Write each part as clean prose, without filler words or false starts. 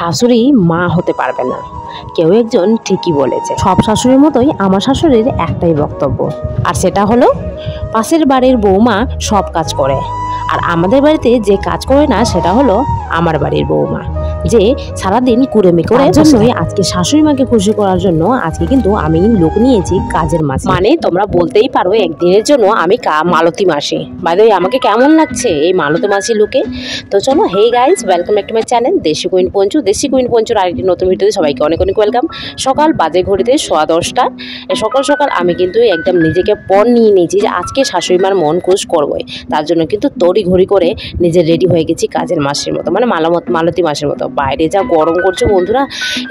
শাশুড়ি মা হতে পারবে না। কেউ একজন ঠিকই বলেছে। সব শাশুড়ির মতোই আমার শাশুড়ির একটাই বক্তব্য, আর সেটা হলো পাশের বাড়ির বৌমা সব কাজ করে, আর আমাদের বাড়িতে যে কাজ করে না সেটা হলো আমার বাড়ির বৌমা, যে সারাদিন কুড়েমি করে। জন্যই আজকে শাশুড়ি মাকে খুশি করার জন্য আজকে কিন্তু আমি লোক নিয়েছি কাজের মাসে। মানে তোমরা বলতেই পারো একদিনের জন্য আমি মালতী মাসি। বাইরে আমাকে কেমন লাগছে এই মালতী মাসি লুকে। তো চলো, hey guys, welcome back to my channel দেশি কুইন পঞ্চু। দেশি কুইন পঞ্চুর আরেকটি নতুন ভিডিওতে সবাইকে অনেক অনেক ওয়েলকাম। সকাল বাজে ঘড়িতে 10:15। সকাল সকাল আমি কিন্তু একদম নিজেকে পণ নিয়ে নিয়েছি যে আজকে শাশুড়ি মার মন খুশ করবোই। তার জন্য কিন্তু তড়ি ঘড়ি করে নিজে রেডি হয়ে গেছি কাজের মাসের মতো, মানে মালতী মাসের মতো। বাইরে যা গরম করছে বন্ধুরা,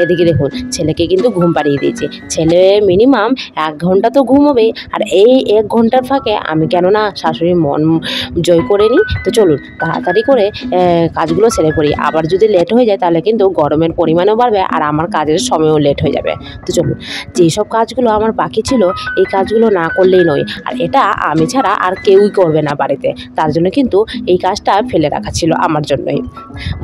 এদিকে দেখুন ছেলেকে কিন্তু ঘুম পাড়িয়ে দিয়েছি। ছেলে মিনিমাম 1 ঘন্টা তো ঘুমোবে, আর এই 1 ঘন্টার ফাঁকে আমি কেননা শাশুড়ির মন জয় করে নিই। তো চলুন তাড়াতাড়ি করে কাজগুলো সেরে পড়ি। আবার যদি লেট হয়ে যায় তাহলে কিন্তু গরমের পরিমাণও বাড়বে আর আমার কাজের সময়ও লেট হয়ে যাবে। তো চলুন, যেসব কাজগুলো আমার বাকি ছিল এই কাজগুলো না করলেই নয়, আর এটা আমি ছাড়া আর কেউই করবে না বাড়িতে। তার জন্য কিন্তু এই কাজটা ফেলে রাখা ছিল আমার জন্যই।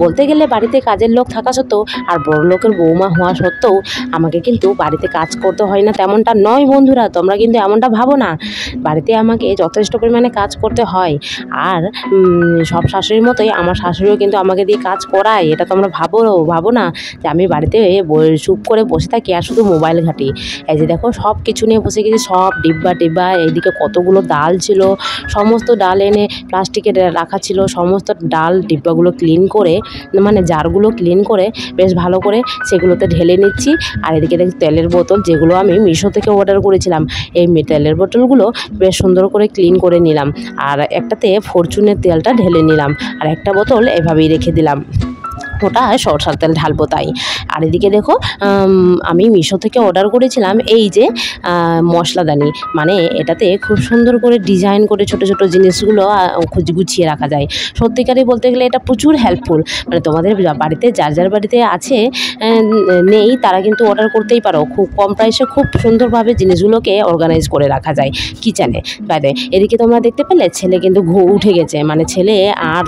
বলতে গেলে বাড়িতে কাজের লোক থাকা সত্ত্বেও আর বড় লোকের বৌমা হওয়া সত্ত্বেও আমাকে কিন্তু বাড়িতে কাজ করতে হয় না তেমনটা নয় বন্ধুরা, তোমরা কিন্তু এমনটা ভাবো না। বাড়িতে আমাকে যথেষ্ট পরিমাণে কাজ করতে হয়, আর সব শাশুড়ির মতোই আমার শাশুড়িও কিন্তু আমাকে দিয়ে কাজ করায়। এটা তোমরা ভাবো না যে আমি বাড়িতে চুপ করে বসে থাকি আর শুধু মোবাইল ঘাঁটি। এই যে দেখো সব কিছু নিয়ে বসে গেছি, সব ডিব্বা, এইদিকে কতগুলো ডাল ছিল, সমস্ত ডাল এনে প্লাস্টিকে রাখা ছিল। সমস্ত ডাল ডিব্বাগুলো ক্লিন করে, মানে জারগুলো ক্লিন করে বেশ ভালো করে সেগুলোতে ঢেলে নিচ্ছি। আর এদিকে দেখি তেলের বোতল, যেগুলো আমি মিশো থেকে অর্ডার করেছিলাম, এই তেলের বোতলগুলো বেশ সুন্দর করে ক্লিন করে নিলাম। আর একটাতে ফরচুনের তেলটা ঢেলে নিলাম, আর একটা বোতল এভাবেই রেখে দিলাম, ওটা সরষার তেল ঢালবো তাই। আর এদিকে দেখো আমি মিশো থেকে অর্ডার করেছিলাম এই যে মশলাদানি, মানে এটাতে খুব সুন্দর করে ডিজাইন করে ছোট ছোট জিনিসগুলো গুছিয়ে রাখা যায়। সত্যিকারই বলতে গেলে এটা প্রচুর হেল্পফুল। মানে তোমাদের বাড়িতে যার বাড়িতে আছে নেই তারা কিন্তু অর্ডার করতেই পারো। খুব কম প্রাইসে খুব সুন্দরভাবে জিনিসগুলোকে অর্গানাইজ করে রাখা যায় কিচেনে। বাইরে এদিকে তোমরা দেখতে পেলে ছেলে কিন্তু উঠে গেছে, মানে ছেলে আর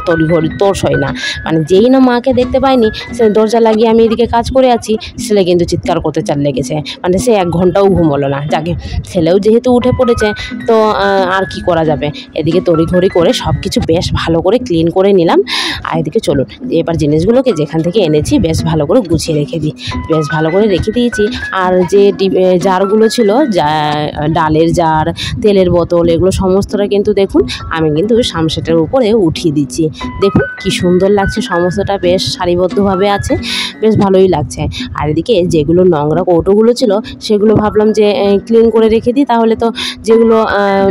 তোর্স হয় না। মানে যেই না মাকে দেখতে পাইনি, সে দরজা লাগিয়ে আমি এদিকে কাজ করে আছি, ছেলে কিন্তু চিৎকার করতে লেগেছে। মানে সে 1 ঘন্টাও ঘুমোলো না। যাকে ছেলেও যেহেতু উঠে পড়েছে তো আর কি করা যাবে। এদিকে তড়িঘড়ি করে সব কিছু বেশ ভালো করে ক্লিন করে নিলাম। আর এদিকে চলুন এবার জিনিসগুলোকে যেখান থেকে এনেছি বেশ ভালো করে গুছিয়ে রেখে দিই। বেশ ভালো করে রেখে দিয়েছি। আর যে জারগুলো ছিল, ডালের জার, তেলের বোতল, এগুলো সমস্তটা কিন্তু দেখুন আমি কিন্তু সামসেটের উপরে উঠিয়ে দিচ্ছি। দেখুন কি সুন্দর লাগছে, সমস্তটা বেশ সারিবদ্ধভাবে আছে, বেশ ভালোই লাগছে। আর এদিকে যেগুলো নোংরা কৌটোগুলো ছিল সেগুলো ভাবলাম যে ক্লিন করে রেখে দিই, তাহলে তো যেগুলো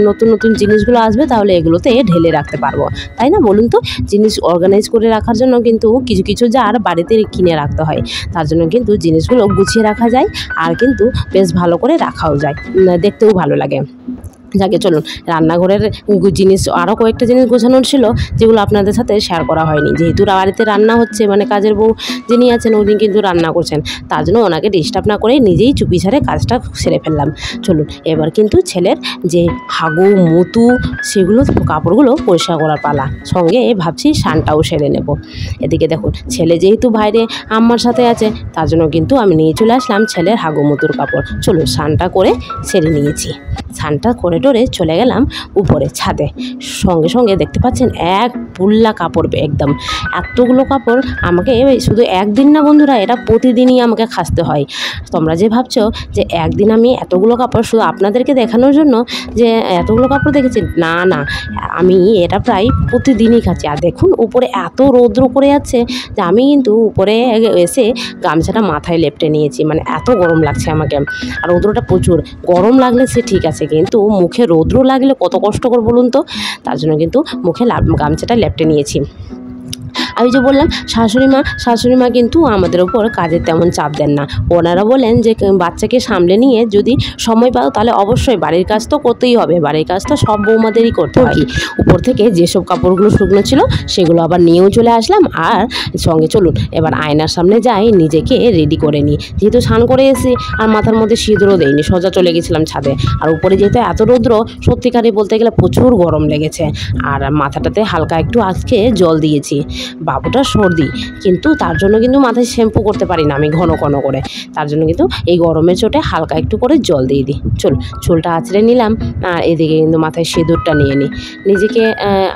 নতুন নতুন জিনিসগুলো আসবে তাহলে এগুলোতে ঢেলে রাখতে পারবো, তাই না বলুন তো। জিনিস অর্গানাইজ করে রাখার জন্য কিন্তু কিছু কিছু জার বাড়িতে কিনে রাখতে হয়, তার জন্য কিন্তু জিনিসগুলো গুছিয়ে রাখা যায়, আর কিন্তু বেশ ভালো করে রাখাও যায়, দেখতেও ভালো লাগে। যাকে চলুন রান্নাঘরের জিনিস, আরও কয়েকটা জিনিস গোছানোর ছিল যেগুলো আপনাদের সাথে শেয়ার করা হয়নি। যেহেতু বাড়িতে রান্না হচ্ছে, মানে কাজের বউ যিনি আছেন উনি কিন্তু রান্না করছেন, তার জন্য ওনাকে ডিস্টার্ব না করে নিজেই চুপি সারে কাজটা সেরে ফেললাম। চলুন এবার কিন্তু ছেলের যে হাগু মুতু সেগুলো কাপড়গুলো পরিষ্কার করার পালা, সঙ্গে ভাবছি স্নানটাও সেরে নেব। এদিকে দেখুন ছেলে যেহেতু বাইরে আম্মার সাথে আছে, তার জন্য কিন্তু আমি নিয়ে চলে আসলাম ছেলের হাগু মুতুর কাপড়। চলুন স্নানটা করে সেরে নিয়েছি। স্নানটা করে টোরে চলে গেলাম উপরে ছাদে। সঙ্গে সঙ্গে দেখতে পাচ্ছেন এক পুল্লা কাপড়, একদম এতগুলো কাপড় আমাকে শুধু একদিন না বন্ধুরা, এটা প্রতিদিনই আমাকে খাসতে হয়। তোমরা যে ভাবছো যে একদিন আমি এতগুলো কাপড় শুধু আপনাদেরকে দেখানোর জন্য যে এতগুলো কাপড় দেখেছি, না না, আমি এটা প্রায় প্রতিদিনই খাচ্ছি। আর দেখুন উপরে এত রৌদ্র করে যাচ্ছে যে আমি কিন্তু উপরে এসে গামছাটা মাথায় লেপটে নিয়েছি, মানে এত গরম লাগছে আমাকে। আর রৌদ্রটা প্রচুর, গরম লাগলে সে ঠিক আছে, কিন্তু মুখে রৌদ্র লাগলে কত কষ্টকর বলুন তো। তার জন্য কিন্তু মুখে গামছাটা লেপটে নিয়েছি। আমি যে বললাম শাশুড়ি মা কিন্তু আমাদের ওপর কাজের তেমন চাপ দেন না। ওনারা বলেন যে বাচ্চাকে সামলে নিয়ে যদি সময় পাও তাহলে অবশ্যই বাড়ির কাজ তো করতেই হবে, বাড়ির কাজ তো সব বৌমাদেরই করতে হয়। উপর থেকে যেসব কাপড়গুলো শুকনো ছিল সেগুলো আবার নিয়েও চলে আসলাম। আর সঙ্গে চলুন এবার আয়নার সামনে যাই, নিজেকে রেডি করে নিই। যেহেতু স্নান করে এসে আর মাথার মধ্যে সিঁদুরও দেয়নি, সোজা চলে গেছিলাম ছাদে। আর উপরে যেহেতু এত রৌদ্র, সত্যিকারই বলতে গেলে প্রচুর গরম লেগেছে। আর মাথাটাতে হালকা একটু আজকে জল দিয়েছি, বাবুটার সর্দি, কিন্তু তার জন্য কিন্তু মাথায় শ্যাম্পু করতে পারি না আমি ঘন ঘন করে। তার জন্য কিন্তু এই গরমের চোটে হালকা একটু করে জল দিয়ে দিই। চুলটা আঁচড়ে নিলাম, আর এদিকে কিন্তু মাথায় সিঁদুরটা নিয়ে নিই। নিজেকে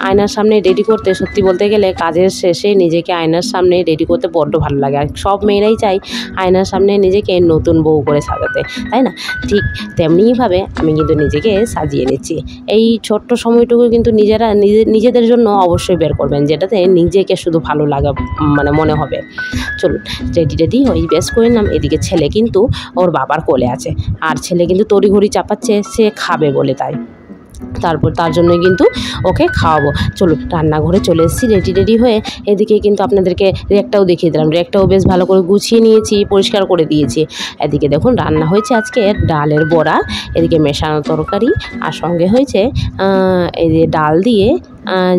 আয়নার সামনে রেডি করতে, সত্যি বলতে গেলে কাজের শেষে নিজেকে আয়নার সামনে রেডি করতে বড্ড ভালো লাগে। আর সব মেয়েরাই চাই আয়নার সামনে নিজেকে নতুন বউ করে সাজাতে, তাই না? ঠিক তেমনিভাবে আমি কিন্তু নিজেকে সাজিয়ে নিচ্ছি। এই ছোট্ট সময়টুকু কিন্তু নিজেদের জন্য অবশ্যই বের করবেন, যেটাতে নিজেকে শুধু ভালো লাগা মানে মনে হবে। চলুন রেডি হয়ে বেশ করে নিলাম। এদিকে ছেলে কিন্তু ওর বাবার কোলে আছে, আর ছেলে কিন্তু তড়িঘড়ি চাপাচ্ছে সে খাবে বলে, তারপর তার জন্যই কিন্তু ওকে খাওয়াবো। চলুন রান্নাঘরে চলে এসেছি রেডি হয়ে। এদিকে কিন্তু আপনাদেরকে রেকটাও দেখিয়ে দিলাম, রেকটাও বেশ ভালো করে গুছিয়ে নিয়েছি, পরিষ্কার করে দিয়েছি। এদিকে দেখুন রান্না হয়েছে আজকে ডালের বড়া, এদিকে মেশানো তরকারি, আর সঙ্গে হয়েছে এই যে ডাল দিয়ে,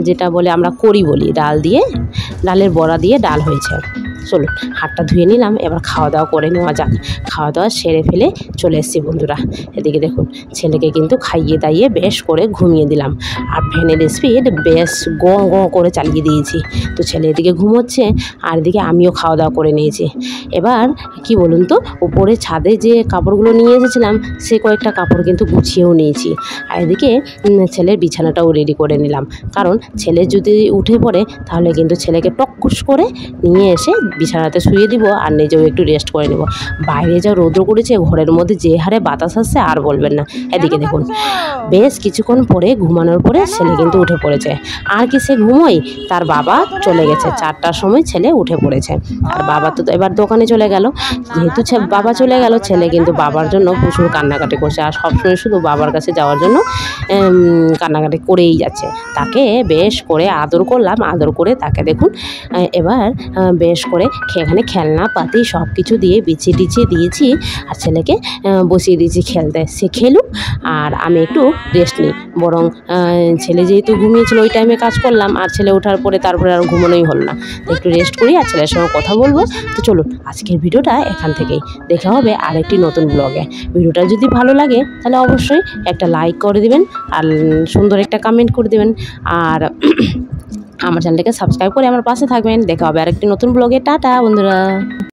যেটা বলে আমরা করি বলি, ডালের বড়া দিয়ে ডাল হয়েছে। চলুন হাতটা ধুয়ে নিলাম, এবার খাওয়া দাওয়া করে নেওয়া যাক। খাওয়া দাওয়া সেরে ফেলে চলে এসেছি বন্ধুরা। এদিকে দেখুন ছেলেকে কিন্তু খাইয়ে দাইয়ে বেশ করে ঘুমিয়ে দিলাম, আর ফ্যানের স্পিড বেশ গ করে চালিয়ে দিয়েছি। তো ছেলে এদিকে ঘুমোচ্ছে, আর এদিকে আমিও খাওয়া দাওয়া করে নিয়েছি। এবার কি বলুন তো, উপরে ছাদে যে কাপড়গুলো নিয়ে এসেছিলাম সে কয়েকটা কাপড় কিন্তু গুছিয়েও নিয়েছি। আর এদিকে ছেলের বিছানাটাও রেডি করে নিলাম, কারণ ছেলে যদি উঠে পড়ে তাহলে কিন্তু ছেলেকে টক্কুস করে নিয়ে এসে বিছানাতে শুয়ে দিব, আর নিজেও একটু রেস্ট করে নেব। বাইরে যা রৌদ্র করেছে, ঘরের মধ্যে যে হারে বাতাস আসছে আর বলবেন না। এদিকে দেখুন বেশ কিছুক্ষণ পরে ঘুমানোর পরে ছেলে কিন্তু উঠে পড়েছে। আর কি সে ঘুমোই, তার বাবা চলে গেছে 4টার সময়, ছেলে উঠে পড়েছে। আর বাবা তো এবার দোকানে চলে গেল। যেহেতু বাবা চলে গেল, ছেলে কিন্তু বাবার জন্য প্রচুর কান্নাকাটি করছে, আর সবসময় শুধু বাবার কাছে যাওয়ার জন্য কান্নাকাটি করেই যাচ্ছে। তাকে বেশ করে আদর করলাম, আদর করে তাকে দেখুন এবার বেশ করে এখানে খেলনা পাতি সব কিছু দিয়ে বিছিয়ে টিছিয়ে দিয়েছি, আর ছেলেকে বসিয়ে দিয়েছি খেলতে। সে খেলুক আর আমি একটু রেস্ট নিই। বরং ছেলে যেহেতু ঘুমিয়েছিল ওই টাইমে কাজ করলাম, আর ছেলে ওঠার পরে তারপরে আর ঘুমানোই হল না। তো একটু রেস্ট করি আর ছেলের সঙ্গে কথা বলবো। তো চলুন আজকের ভিডিওটা এখান থেকেই, দেখা হবে আরেকটি নতুন ব্লগে। ভিডিওটা যদি ভালো লাগে তাহলে অবশ্যই একটা লাইক করে দিবেন, আর সুন্দর একটা কমেন্ট করে দিবেন, আর আমার চ্যানেলটাকে সাবস্ক্রাইব করে আমার পাশে থাকবেন। দেখা হবে আরেকটি নতুন ব্লগে। টাটা বন্ধুরা।